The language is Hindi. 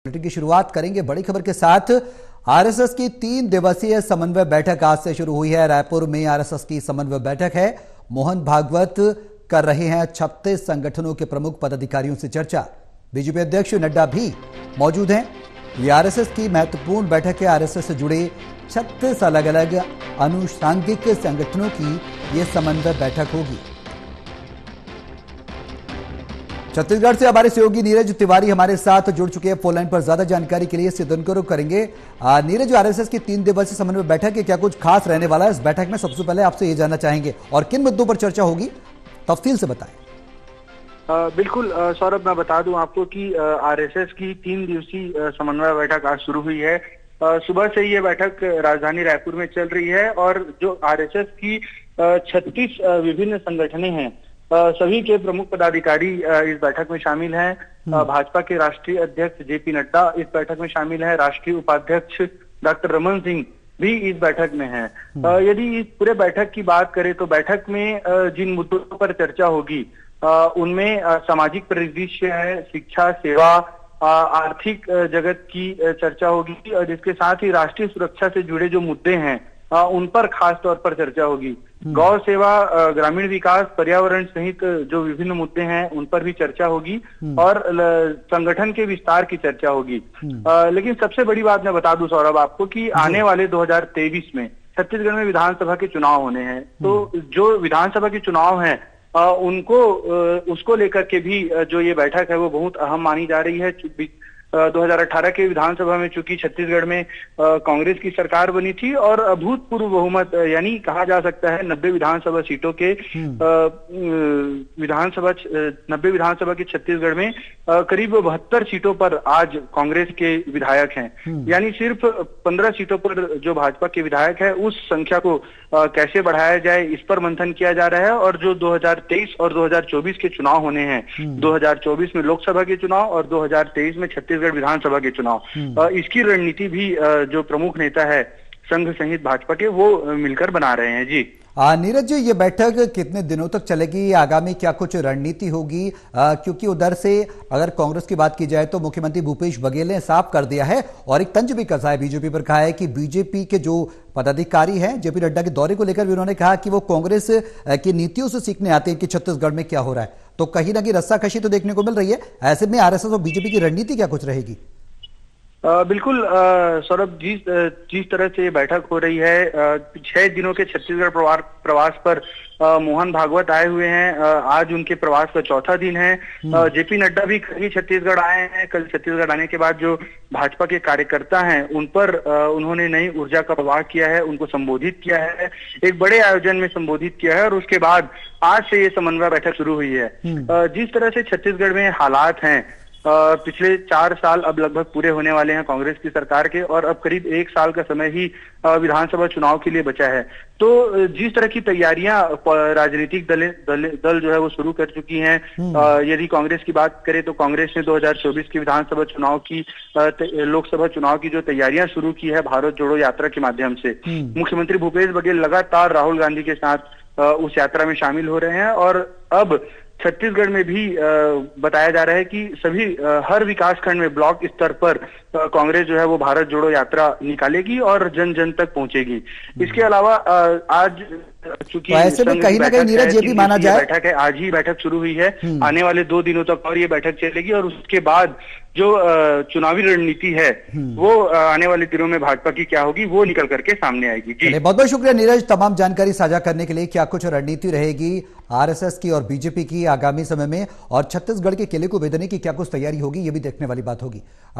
बुलेटिन की शुरुआत करेंगे बड़ी खबर के साथ। आरएसएस की 3 दिवसीय समन्वय बैठक आज से शुरू हुई है। रायपुर में आरएसएस की समन्वय बैठक है। मोहन भागवत कर रहे हैं 36 संगठनों के प्रमुख पदाधिकारियों से चर्चा। बीजेपी अध्यक्ष नड्डा भी मौजूद हैं। ये आरएसएस की महत्वपूर्ण बैठक है। आरएसएस से जुड़े 36 अलग अलग अनुषांगिक संगठनों की ये समन्वय बैठक होगी। छत्तीसगढ़ से हमारे सहयोगी नीरज तिवारी हमारे साथ जुड़ चुके हैं फोन लाइन पर। ज्यादा जानकारी के लिए सिद्धनकरो करेंगे। नीरज, आरएसएस की 3 दिवसीय समन्वय बैठक है, क्या कुछ खास रहने वाला है इस बैठक में? सबसे पहले आपसे ये जानना चाहेंगे और किन मुद्दों पर चर्चा होगी, तफसील से बताएं। बिल्कुल सौरभ, मैं बता दूं आपको कि आरएसएस की 3 दिवसीय समन्वय बैठक आज शुरू हुई है। सुबह से ये बैठक राजधानी रायपुर में चल रही है और जो आरएसएस की 36 विभिन्न संगठनें हैं, सभी के प्रमुख पदाधिकारी इस बैठक में शामिल हैं। भाजपा के राष्ट्रीय अध्यक्ष जेपी नड्डा इस बैठक में शामिल है। राष्ट्रीय उपाध्यक्ष डॉक्टर रमन सिंह भी इस बैठक में हैं। यदि इस पूरे बैठक की बात करें तो बैठक में जिन मुद्दों पर चर्चा होगी उनमें सामाजिक परिदृश्य है, शिक्षा, सेवा, आर्थिक जगत की चर्चा होगी और इसके साथ ही राष्ट्रीय सुरक्षा से जुड़े जो मुद्दे हैं उन पर खास तौर पर चर्चा होगी। गौ सेवा, ग्रामीण विकास, पर्यावरण सहित जो विभिन्न मुद्दे हैं उन पर भी चर्चा होगी और संगठन के विस्तार की चर्चा होगी। लेकिन सबसे बड़ी बात मैं बता दूं सौरभ आपको कि आने वाले 2023 में छत्तीसगढ़ में विधानसभा के चुनाव होने हैं। तो जो विधानसभा के चुनाव हैं उसको लेकर के भी जो ये बैठक है वो बहुत अहम मानी जा रही है। 2018 के विधानसभा में चूंकि छत्तीसगढ़ में कांग्रेस की सरकार बनी थी और अभूतपूर्व बहुमत यानी कहा जा सकता है 90 विधानसभा सीटों के 90 विधानसभा के छत्तीसगढ़ में करीब 72 सीटों पर आज कांग्रेस के विधायक हैं। यानी सिर्फ 15 सीटों पर जो भाजपा के विधायक है उस संख्या को कैसे बढ़ाया जाए इस पर मंथन किया जा रहा है। और जो 2023 और 2024 के चुनाव होने हैं, 2024 में लोकसभा के चुनाव और 2023 में छत्तीसगढ़ विधानसभा के चुनाव, इसकी रणनीति भी जो प्रमुख नेता है संघ सहित भाजपा के वो मिलकर बना रहे हैं। जी नीरज जी, ये बैठक कितने दिनों तक चलेगी? आगामी क्या कुछ रणनीति होगी? क्योंकि उधर से अगर कांग्रेस की बात की जाए तो मुख्यमंत्री भूपेश बघेल ने साफ कर दिया है और एक तंज भी कसा है बीजेपी पर। कहा है कि बीजेपी के जो पदाधिकारी हैं जेपी नड्डा के दौरे को लेकर भी उन्होंने कहा कि वो कांग्रेस की नीतियों से सीखने आते हैं कि छत्तीसगढ़ में क्या हो रहा है। तो कहीं ना कहीं रस्साकशी तो देखने को मिल रही है। ऐसे में आरएसएस और बीजेपी की रणनीति क्या कुछ रहेगी? बिल्कुल सौरभ, जिस तरह से ये बैठक हो रही है, 6 दिनों के छत्तीसगढ़ प्रवास पर मोहन भागवत आए हुए हैं। आज उनके प्रवास का 4था दिन है। जेपी नड्डा भी कल छत्तीसगढ़ आए हैं। कल छत्तीसगढ़ आने के बाद जो भाजपा के कार्यकर्ता हैं उन पर उन्होंने नई ऊर्जा का प्रवाह किया है, उनको संबोधित किया है, एक बड़े आयोजन में संबोधित किया है और उसके बाद आज से ये समन्वय बैठक शुरू हुई है। जिस तरह से छत्तीसगढ़ में हालात हैं, पिछले 4 साल अब लगभग पूरे होने वाले हैं कांग्रेस की सरकार के और अब करीब 1 साल का समय ही विधानसभा चुनाव के लिए बचा है। तो जिस तरह की तैयारियां राजनीतिक दल जो है वो शुरू कर चुकी हैं। यदि कांग्रेस की बात करें तो कांग्रेस ने 2024 की विधानसभा चुनाव की लोकसभा चुनाव की जो तैयारियां शुरू की है भारत जोड़ो यात्रा के माध्यम से। मुख्यमंत्री भूपेश बघेल लगातार राहुल गांधी के साथ उस यात्रा में शामिल हो रहे हैं और अब छत्तीसगढ़ में भी बताया जा रहा है कि सभी हर विकास खंड में ब्लॉक स्तर पर कांग्रेस जो है वो भारत जोड़ो यात्रा निकालेगी और जन जन तक पहुंचेगी। इसके अलावा आज चूंकि ऐसे में कहीं ना कहीं नीरज ये भी माना जाए, बैठक है, आज ही बैठक शुरू हुई है। आने वाले 2 दिनों तक और ये बैठक चलेगी और उसके बाद जो चुनावी रणनीति है वो आने वाले दिनों में भाजपा की क्या होगी वो निकल करके सामने आएगी। जी बहुत बहुत शुक्रिया नीरज तमाम जानकारी साझा करने के लिए। क्या कुछ रणनीति रहेगी आरएसएस की और बीजेपी की आगामी समय में और छत्तीसगढ़ के किले को भेदने की क्या कुछ तैयारी होगी, ये भी देखने वाली बात होगी।